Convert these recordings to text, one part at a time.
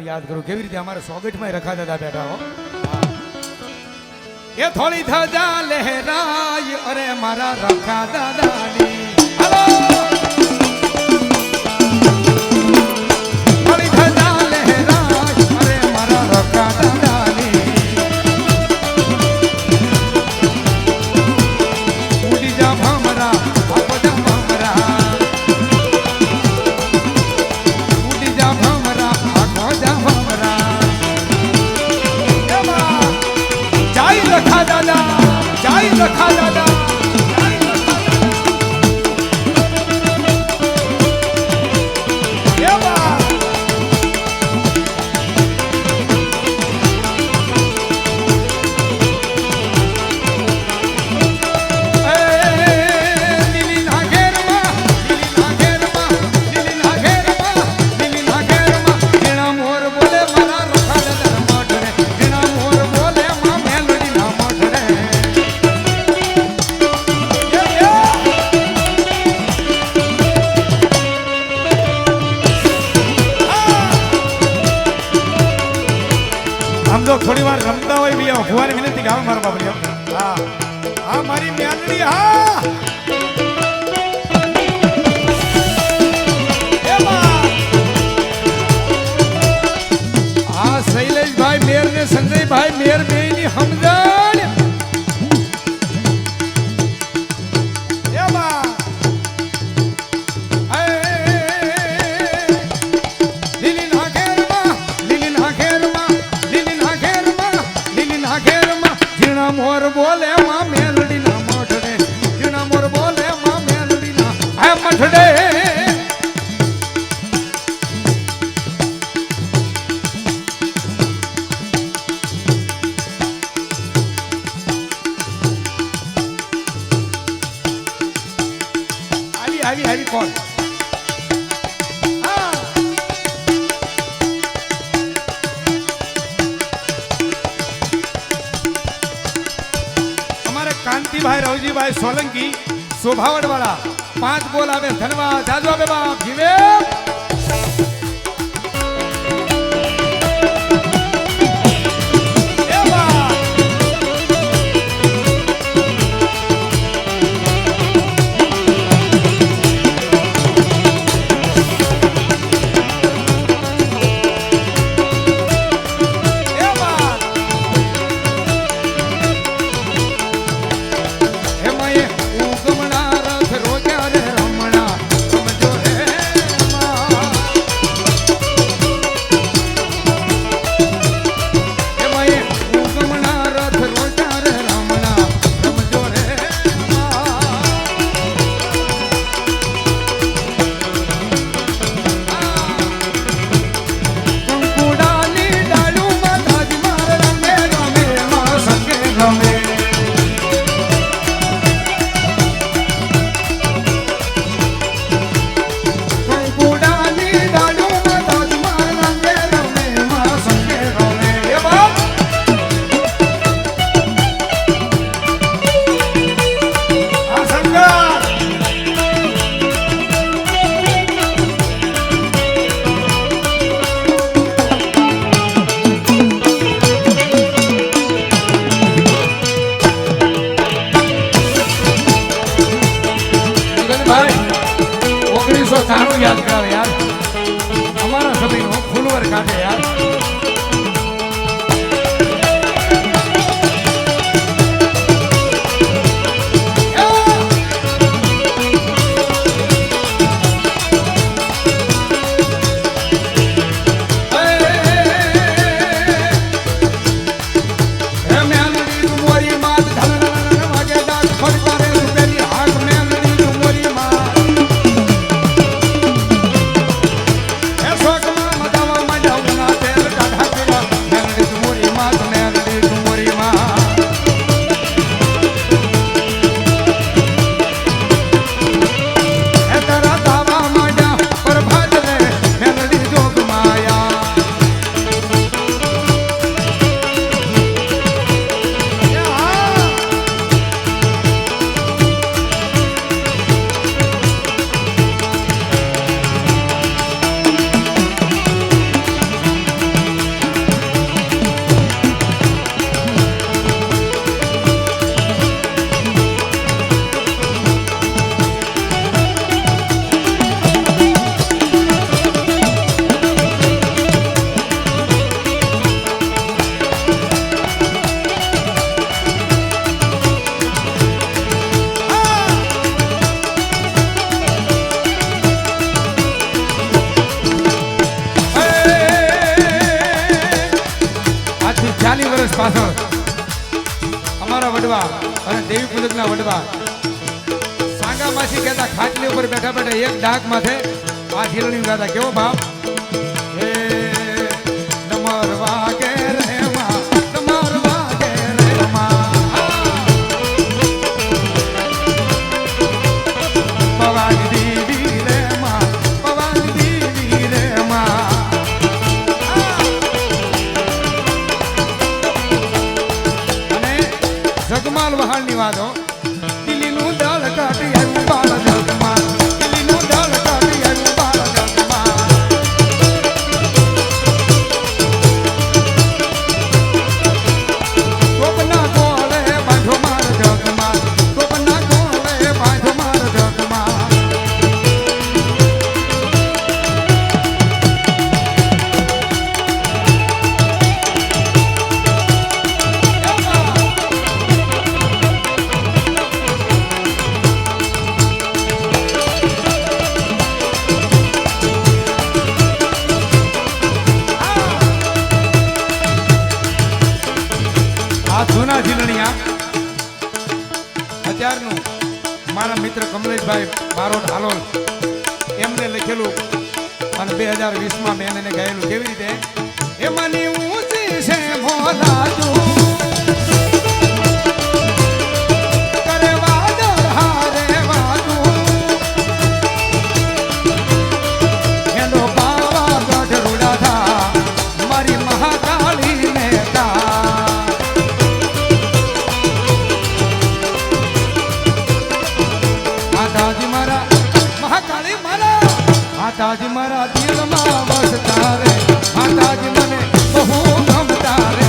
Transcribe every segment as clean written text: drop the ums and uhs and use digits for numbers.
યાદ કરું કેવી રીતે અમારે સોગટમાં રખાતા હતા બેઠા હો એ થોડી ધજા લહેરાય અરે મારા રખા દાદાની હાલો થોડી ધજા લહેરાય અરે મારા રખા દાદાની ઉડી જા ભમરા આપો જા ભમરા ઉડી જા ભમરા આપો જા ભમરા रखा दादा जाई रखा दादा थोड़ी बार रमता हो भी भुआ ने विनती गाँव मारो बाबू हाँ हाँ मारी म्यानड़ी हाँ हाँ शैलेश भाई मेयर ने संजय भाई मेयर बेनी हमजान मोर बोले मां मेलडी ना मठड़े जिना मोर बोले मां मेलडी ना है मठड़े आवी कौन कांति भाई रावजी भाई सोलंकी शोभावड़ वाला 5 बोल आवे धन्यवाद जाजू आवे बाप जीवे याद करावे यार हमारा सभी नो फुलवर काटे यार દેવી પૂજકના વડવા સાંગા માસી કહેતા ખાટલી ઉપર બેઠા બેઠા એક ડાક માથે આ હિરણી ગાતા કેવો બાપ હે નમર વાગે રે માં નમર વાગે રે માં પવાની દેવી રે માં પવાની દેવી રે માં અને જગમાલ વહાણની વાતો દિલ્હીનું દળ કાઢી આવ્યું બાળ જગમાલ દિલ્હીનું દળ કાઢી આવ્યું બાળ જગમાલ ગોપના ગોળે બાંધો માર જગમાલ ગોપના ગોળે બાંધો માર જગમાલ આ જૂના ઝીલણિયા અત્યારનું મારા મિત્ર કમલેશભાઈ બારોટ હાલોલ એમને લખેલું અને 2020માં મેં એને ગાયેલું કેવી રીતે એમાંની ઊંચી છે મોલાજુ કરે વાદળ હારે વાદુ એનો પાવા ગઢ રૂડા થા મારી મહાકાળી ને માતાજી મારા મહાકાળી માતાજી મારા દિલમાં વસતા રે માતાજી મને બહુ ગમતા રે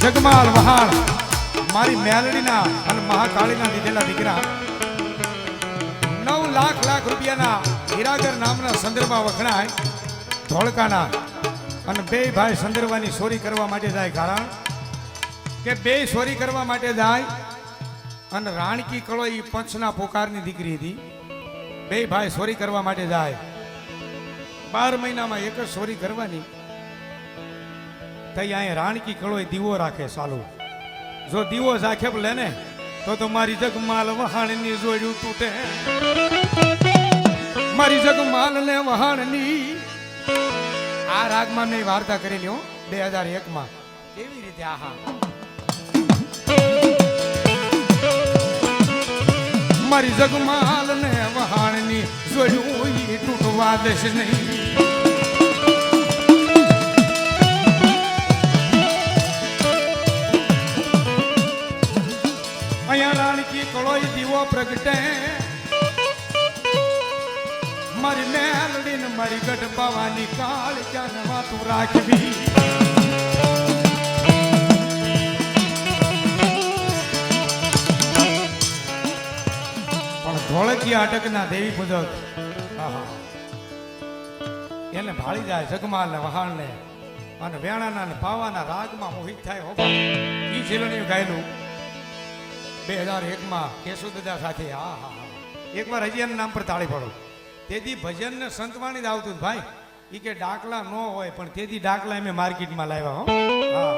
જગમાલ વહાણ મારી મેલડીના અને મહાકાળીના દીધેલા દીકરા 9 લાખ રૂપિયાના હીરાગર નામના સંદર્ભમાં વખણાય ધોળકાના અને બે ભાઈ સંદર્ભની ચોરી કરવા માટે જાય કારણ કે બે ચોરી કરવા માટે જાય અને રાણકી કળો એ પંચના પોકારની દીકરી હતી બે ભાઈ ચોરી કરવા માટે જાય 12 મહિનામાં એક જ ચોરી કરવાની તઈ અહીંયા રાણકી કળોય દીવો રાખે ચાલુ જો દીવો ઝાખેબ લે ને તો મારી જગમાલ વહાણની જોડ્યું તૂટે મારી જગમાલ ને વહાણની આ રાગમાં મેં વાર્તા કરેલી હો 2001માં કેવી રીતે આહા મારી જગમાલ ને વહાણની જોયું ઈ તૂટવા દેશ નહીં. અહીંયા રાણકી કળોય દીવો પ્રગટે મારી મેલડી ને મારી ગઢ પાવાની કાળ ક્યાં વાતું રાખવી. પણ ધોળકિયા અટકના દેવી પૂજક એને ભાળી જાય જગમાલ ને વહાણ ને અને વેણાના ને પાવાના રાગમાં મોહિત થાય. હો ઈ જીલણીયું ગાયેલું 2001 કેશુ દાદા સાથે. હા હા હા, એકવાર હજી એના નામ પર તાળી પડો. તેથી ભજન ને સંતવાણી જ આવતું ભાઈ. એ કે ડાકલા ન હોય પણ તેથી ડાકલા અમે માર્કેટમાં લાવ્યા. હો હા,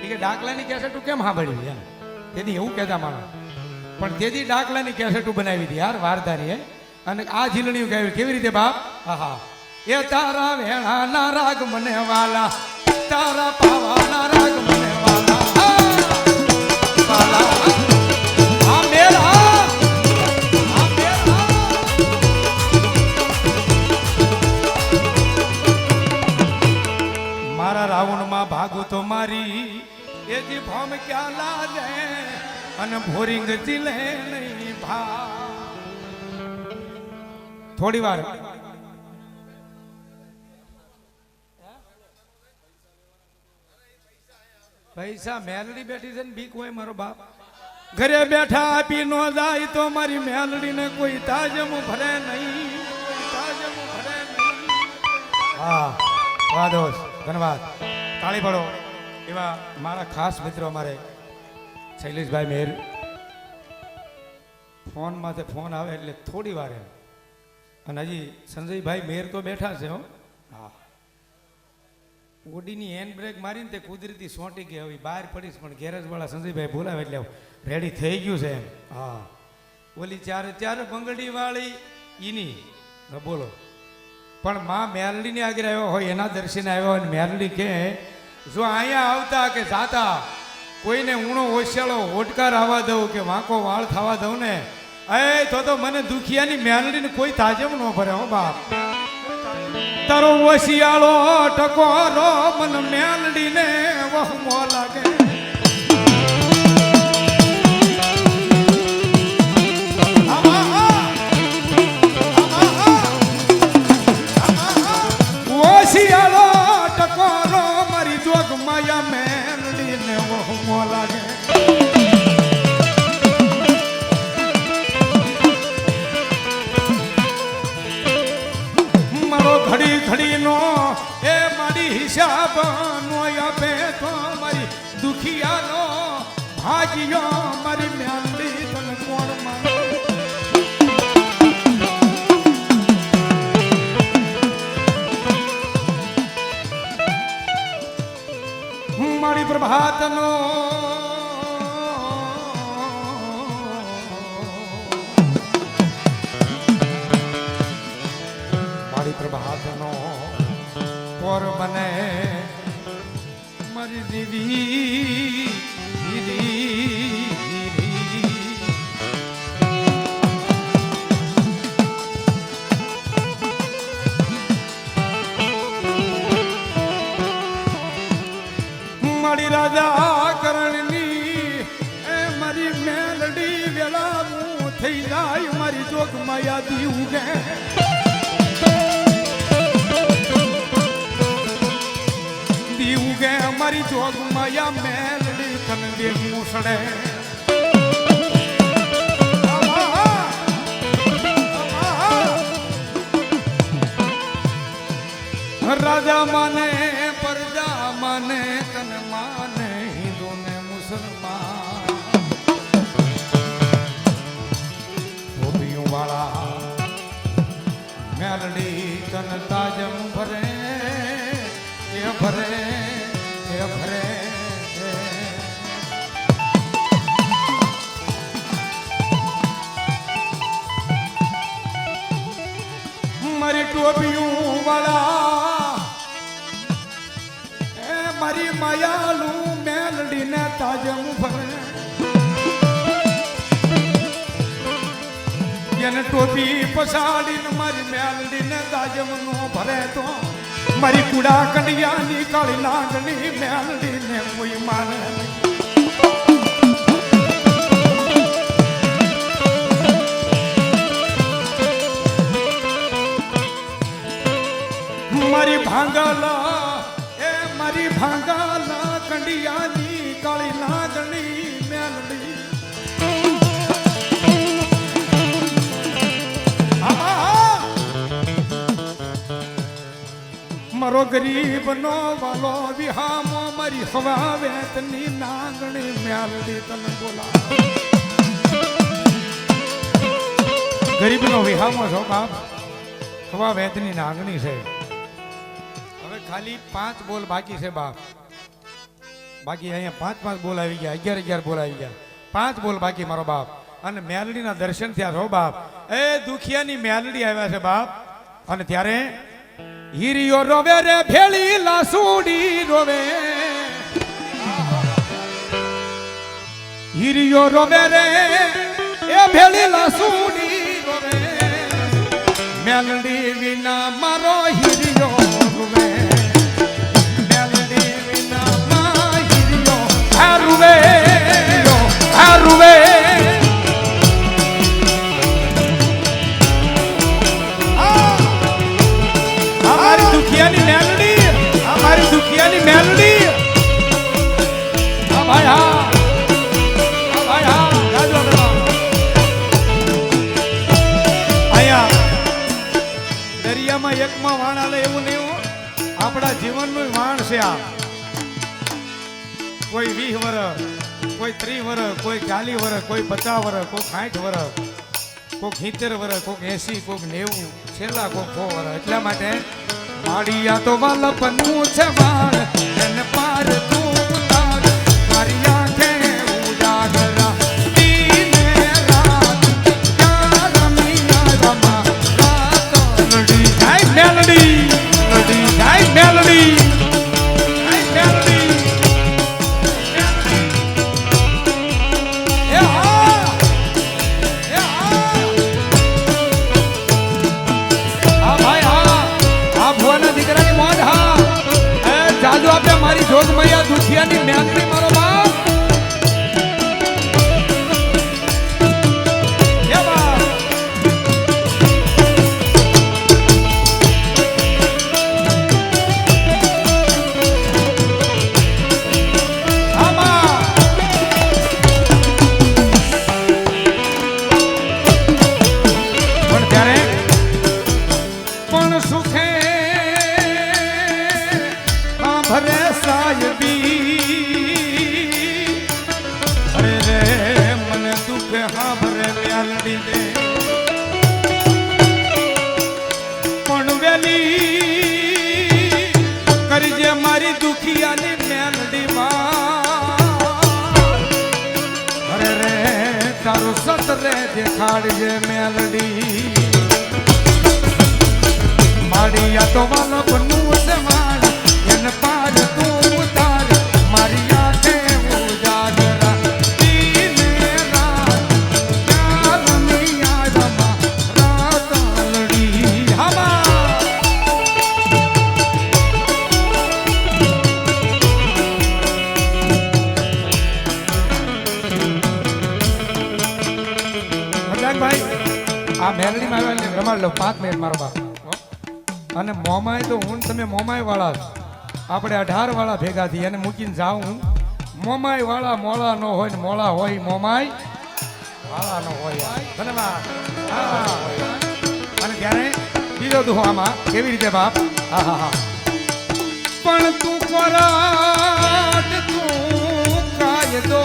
એ કે ડાકલાની કેસેટું કેમ સાંભળ્યું એમ તેથી એવું કહેતા માણસ. પણ તેથી ડાકલાની કેસેટું બનાવી હતી યાર વારદારી. હે અને આ ઝીલણીયું ગાયું કેવી રીતે બાપ. હા હા, એ તારા વેણાના રાગ મને વાલા, તારા પાવાના રાગ મને વાલા, વાલા રાવણમાં ભાગું તો મારી એ જી ભામ ક્યાં લાગે અને ભોરિંગ જીલે નહીં ભા. થોડી વાર પૈસા મેલડી બેઠી છે ને બીક હોય મારો બાપ. ઘરે બેઠા આપી નો જાય તો મારી મેલડી ને કોઈ તાજમ ભરે નહીં, કોઈ તાજમ ભરે નહીં. હા વાહ દોસ્ત, ધન્યવાદ, તાળી પડો. એવા મારા ખાસ મિત્રો અમારે શૈલેષભાઈ મેર ફોનમાંથી ફોન આવે એટલે થોડી વાર એમ. અને હજી સંજયભાઈ મેર તો બેઠા છે. હો હા, ઓડીની હેન્ડ બ્રેક મારીને તે કુદરતી સોંટી ગઈ. હવે બહાર પડીશ પણ ગેરેજવાળા સંજયભાઈ બોલાવે એટલે રેડી થઈ ગયું છે એમ. હા, ઓલી ચારે બંગડી વાળી ઈની બોલો. પણ માં મેલડીની આગળ આવ્યો હોય એના દર્શને આવ્યો હોય મેલડી કે જો અહીંયા આવતા કે જાતા કોઈને ઊણો ઓછાળો ઓટકાર આવવા દઉં કે વાંકો વાળ થવા દઉં ને એ તો મને દુખિયાની મેલડીને કોઈ તાજમ ન ભરે. હો બાપ, તારો ઓશિયાળો ટકોરો મન મેલડીને વહમો લાગે. ઓશિયાળો ટકોરો મારી જોગ માયા મેલડીને વહમો લાગે. ઘડી ઘડીનો એ મારી હિસાબ નો આપે તો મારી દુખિયાનો ભાગ્યો મારી મેલડી તને કોણ માને. મારી પ્રભાતનો પ્રભાતનો પોર બને મારી દીદી મારી રાજા કરણની એ મારી મેલડી વેલા હું થઈ જાય મારી જોગ માયા દીવું ગે. મારી જોગ માયા મેલડી તને દેવું સડે. રાજા માને પ્રજા માને તને માને હિન્દુ ને મુસલમાન. ધોબિયું વાળા મેલડી તને તાજમ ભરે એ ભરે ભરે. મારી ટોપિયું વાળા એ મારી માયાલું મેલડીને તાજમ ભરે. અને ટોપી પસાડીને મારી મેલડીને દાજમનો ભરે તો મારી કુડા કંડિયાની કાળી નાગની મેલડીને કોઈ માને નહીં. મારી ભાંગાલા એ મારી ભાંગાલા કંડિયાની કાળી નાગણી મેલડી મારો ગરીબ નો વાલો વિહામો મારી હવા વેતની નાગણી મેલડી તને બોલા ગરીબ નો વિહામો છો બાપ હવા વેતની નાગણી છે. ખાલી 5 બોલ બાકી છે બાપ. બાકી અહીંયા 5 બોલ આવી ગયા, 11 બોલ આવી ગયા, 5 બોલ બાકી મારો બાપ. અને મેલડીના દર્શન થયા છો બાપ. એ દુખિયાની મેલડી આવ્યા છે બાપ. અને ત્યારે હીરિયો રોવે રે ભેળી લાસુડી રોવે, હીરિયો રોવે રે એ ભેળી લાસુડી રોવે, મેલડી વિના મારો હીરિયો રોવે, અમારી દુખિયાની મેલડી, અમારી દુખિયાની મેલડી. હા ભાઈ હા, હા ભાઈ હા. અહીંયા દરિયામાં એકમાં વાણ આલે એવું નહીં. આપણા જીવનનું વાણ છે આ. કોઈ 20 વર્ષ, કોઈ 30 વર્ષ, કોઈ 40 વર્ષ, કોઈ 50 વર્ષ, કોઈ 60 વર્ષ, કોઈ 70 વર્ષ, કોઈ 80, કોઈ 90, છેલ્લા કોઈ 100 વર્ષ. એટલા માટે માળિયા તો વાલપનું છે વાળ એને પાર તું ઉતાર, મારી આંખે ઉજાગરા દીને રાત રમિયા રમા રાત લડી જાય મેલડી, લડી જાય મેલડી. મારી જોગ મૈયા દુખિયાની મેલડી મારો બાપ. એ બાપ આમાં પણ ત્યારે પણ સુખે ભરે સાયબી, અરે રે મને દુઃખ હા ભરે મેલડી દે. પણ વેલી કરજે મારી દુખિયાની મેલડી માં, અરે રે તારું સતરે દેખાડજે મેલડી. માળિયા તો વાલો બનવું છે માળ એને પાર તું ઉતાર, મારી આંખે ઉજાગરા દીને રાત રમિયા રમા રાત લડી. હવા ભાઈ આ મેલડીમાં આવ્યા રમાડ લો 5 મિનિટ મારો બાપ. અને મોમાય તો હું તમે મોમાય વાળા આપણે 18 વાળા ભેગા થઈ અને મૂકીને જાઉં. મોમાય વાળા મોળા ન હોય ને મોળા હોય મોમાય વાળા ન હોય. ધન્યવાદ. અને ત્યારે બીજો દુહો આમાં કેવી રીતે બાપ. હા હા હા. પણ તું કોરાટ તું કાયદો,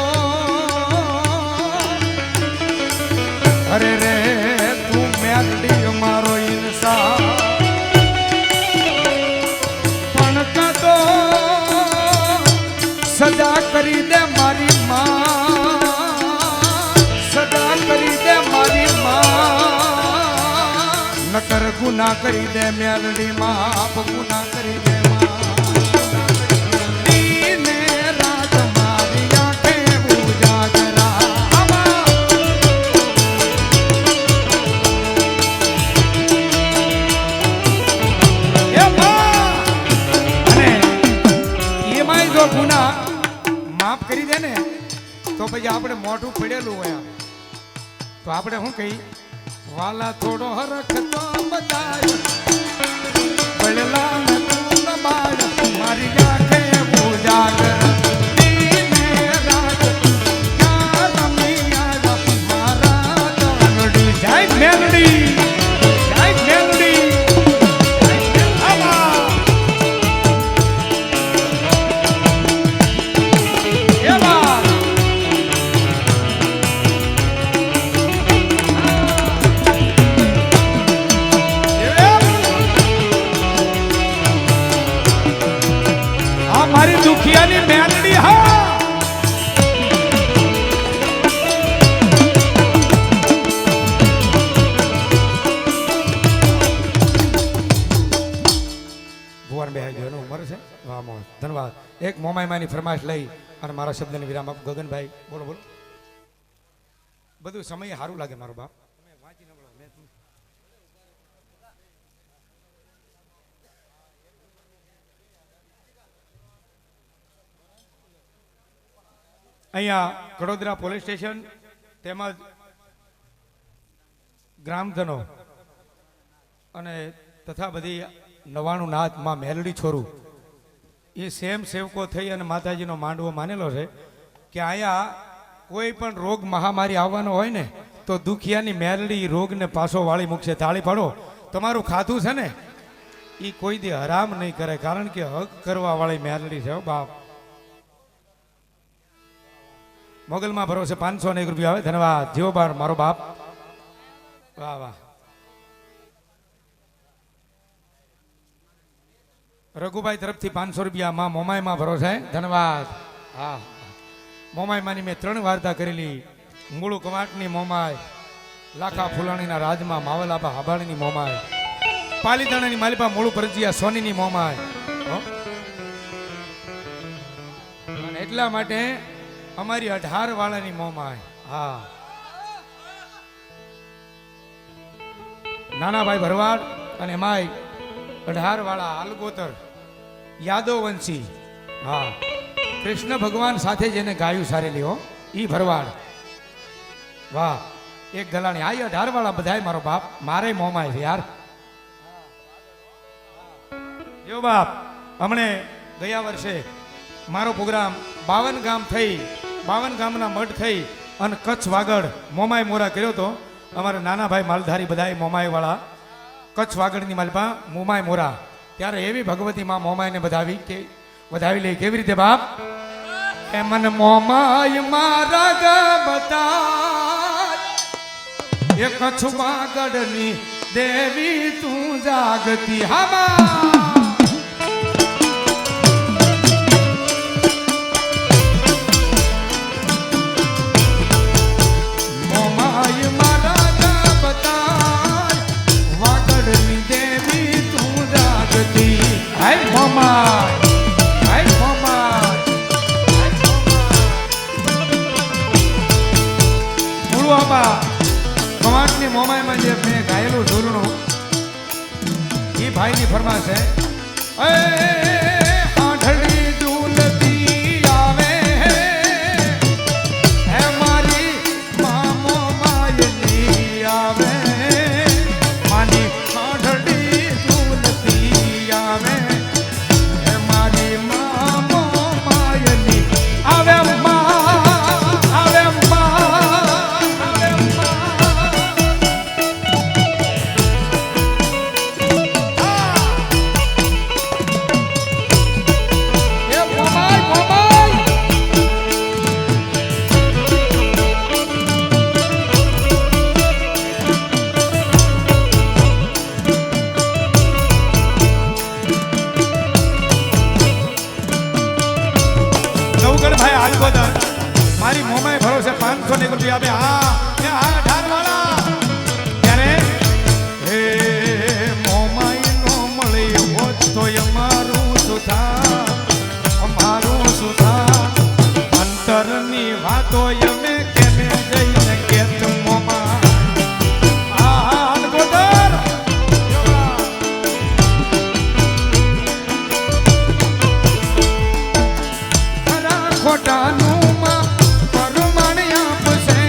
અરે રે તું મેલડી મારો ઇન્સાન, સદા કરી દે મારી માં, સદા કરી દે મારી માં, નકર ગુના કરી દે મેલડી માં, ગુના કરી દે દીને રાત મારી આંખે ઉજાગરા. ગયા. તો આપણે શું કહી, વાલા થોડો હરખતો બતાય પડલા તું બાળ મારી આંખે પૂજા કર મારી દુખિયાની મેલડી હા. ભુવન બે જોનો ઉંમર છે. વાહ મોહ ધન્યવાદ. એક મોમાઈમાની ફરમાઈશ લઈ અને મારા શબ્દને વિરામ આપ. ગગનભાઈ બોલો બોલો. બધું સમય સારું લાગે મારો બાપ. અહીંયા કડોદરા પોલીસ સ્ટેશન તેમજ ગ્રામજનો અને તથા બધી 99 નાથ માં મેલડી છોરું એ સેમ સેવકો થઈ અને માતાજીનો માંડવો માનેલો છે કે અહીંયા કોઈ પણ રોગ મહામારી આવવાનો હોય ને તો દુખિયાની મેલડી રોગને પાછો વાળી મૂકશે. તાળી પાડો. તમારું ખાધું છે ને એ કોઈ દી હરામ નહીં કરે, કારણ કે હક કરવા વાળી મેલડી છે બાપ. મોગલમાં ભરોસે 501 રૂપિયા આવે. ધન્યવાદ. જીવો બાર મારો બાપ. વાહ વાહ. રઘુભાઈ તરફથી 500 રૂપિયા માં મોમાઈમાં ભરોસે. ધન્યવાદ. હા મોમાઈમાંની મેં 3 વાર્તા કરેલી. મૂળું કવાટની મોમાઈ, લાખા ફુલાણીના રાજમાં માવલાબા હાબાણીની મોમાઈ, પાલીતાણાની માલિપા મૂળું પરજીયા સોનીની મોમાઈ. અને એટલા માટે અમારી 18 વાળાની મોમાય. હા નાનાભાઈ ભરવાડ અને માય 18 વાળા આલગોતર યાદવ વંશી. હા કૃષ્ણ ભગવાન સાથે જેને ગાયું સારેલી હો ઈ ભરવાડ. વાહ એક ગલાણી. આ 18 વાળા બધાય મારો બાપ. મારે મોમાય છે યાર. જો બાપ હમણે ગયા વર્ષે મારો પ્રોગ્રામ 52 ગામ થઈ, 52 ગામના મઢ થઈ અને કચ્છ વાગડ મોમાઈ મોરા કર્યો તો. અમારા નાના ભાઈ માલધારી બધાએ મોમાઈ વાળા કચ્છ વાગડની માલપા મોમાઈ મોરા. ત્યારે એવી ભગવતી માં મોમાઈને વધાવી કે વધાવી લે. કેવી રીતે બાપ? એ મન મોમાઈ મારા ગબતા એ કચ્છ વાગડની દેવી તું જાગતી. હા કવાટની મોમાઈમાં જે મેં ગાયેલું ઝૂલણું એ ભાઈની ફરમાશ છે. આંધળી ઝૂલતી આવે હે મારી મામો માયની આવે, માની આંધળી ઝૂલતી આવે હે મારી મામો માયની આવે. મારી મોમાઈ ભરોસે 501 રૂપિયા આપે. હા 18 વાળા. ત્યારે હે મોમાઈ નો મળી હોત તો અમારું સુધા, અમારું સુધા અંતરની વાતો અમે કેને જઈને કેત મોમા. ખોટાનું માં પરમાણ આપશે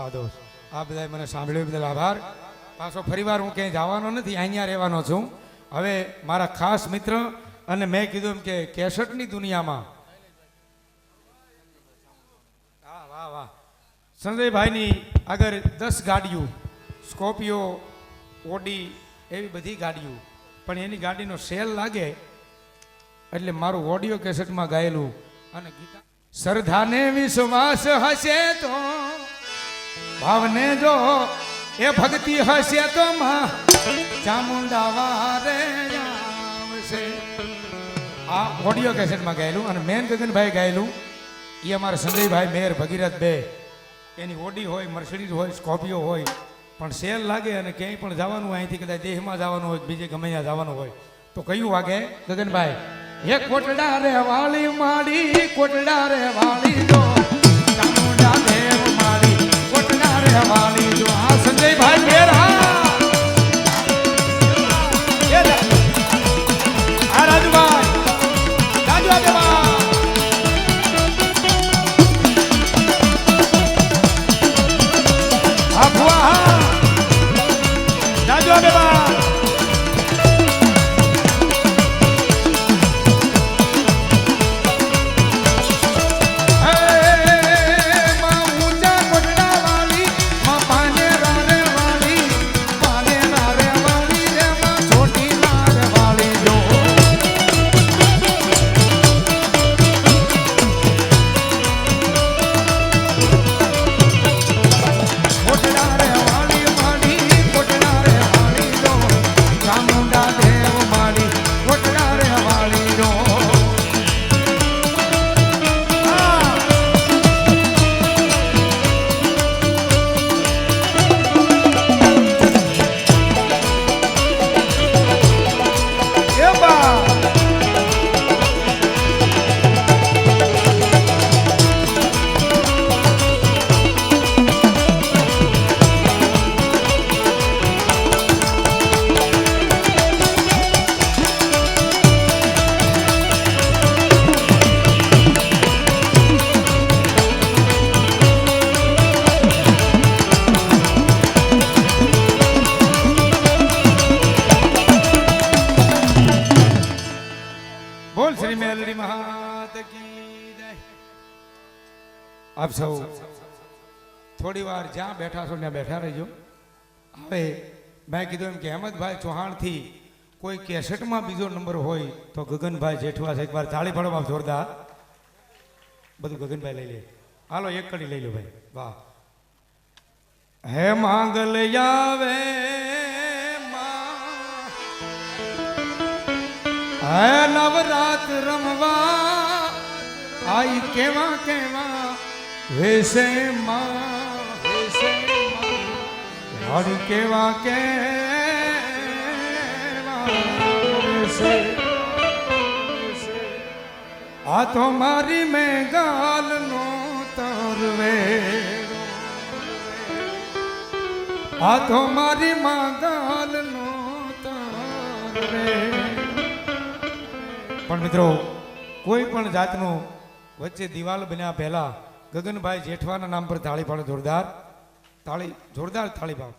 વાહ દોસ્ત, આ બધા મને સાંભળ્યું બદલ આભાર. પાછો ફરીવાર હું ક્યાંય જવાનો નથી, અહીંયા રહેવાનો છું. હવે મારા ખાસ મિત્ર અને મેં કીધું એમ કે કેસેટની દુનિયામાં હા વાહ વાહ સંજયભાઈની આગળ 10 ગાડીઓ, સ્કોર્પિયો, ઓડી એવી બધી ગાડીઓ, પણ એની ગાડીનો સેલ લાગે એટલે મારું ઓડિયો કેસેટમાં ગાયેલું અને ગીતા શ્રદ્ધાને વિશ્વાસ હશે તો ભાવને જો એ ભક્તિ હશે તો માં ચામુંડા વારે આવશે. આ ઓડિયો કેસેટમાં ગાયેલું અને મેન ગગનભાઈ ગાયેલું એ અમારા સંજયભાઈ મેર ભગીરથ બે એની ઓડી હોય, મર્સિડીઝ હોય, સ્કોર્પિયો હોય, પણ સેલ લાગે અને ક્યાંય પણ જવાનું અહીંથી કદાચ દેહમાં જવાનું હોય, બીજે ગમે ત્યાં જવાનું હોય તો કયું વાગે ગગનભાઈ? હે કોટડા રે વાળી માડી, કોટડા રે વાળી જો ચામુંડા દેવ માડી, કોટડા રે વાળી જો. આ સંજયભાઈ મેરા આ રાજુભાઈ રાજુ આગેવાન આ ભુવા હા રાજુ આગેવાન આપ સૌ થોડી વાર જ્યાં બેઠા છો ત્યાં બેઠા રહેજો. હવે મેં કીધું એમ કે હેમંતભાઈ ચૌહાણથી કોઈ કેસેટમાં બીજો નંબર હોય તો ગગનભાઈ જેઠવા છે. એકવાર તાળી પાડો જોરદાર. બધું ગગનભાઈ લઈ લે. હાલો એક કડી લઈ લો ભાઈ. વાહ. હે માંગલ આવે હે નવરાત રમવા આઈ કેવા કેવા વેસે માં હરી કેવા કેવા વેસે. આ તો મારી મેં ગાલ નો તરવે, આ તો મારી માં ગાલ નો તરવે. પણ મિત્રો કોઈ પણ જાતનું વચ્ચે દિવાલ બન્યા પહેલા ગગનભાઈ જેઠવાના નામ પર તાળી પાડો જોરદાર. તાળી જોરદાર તાળી પાડો.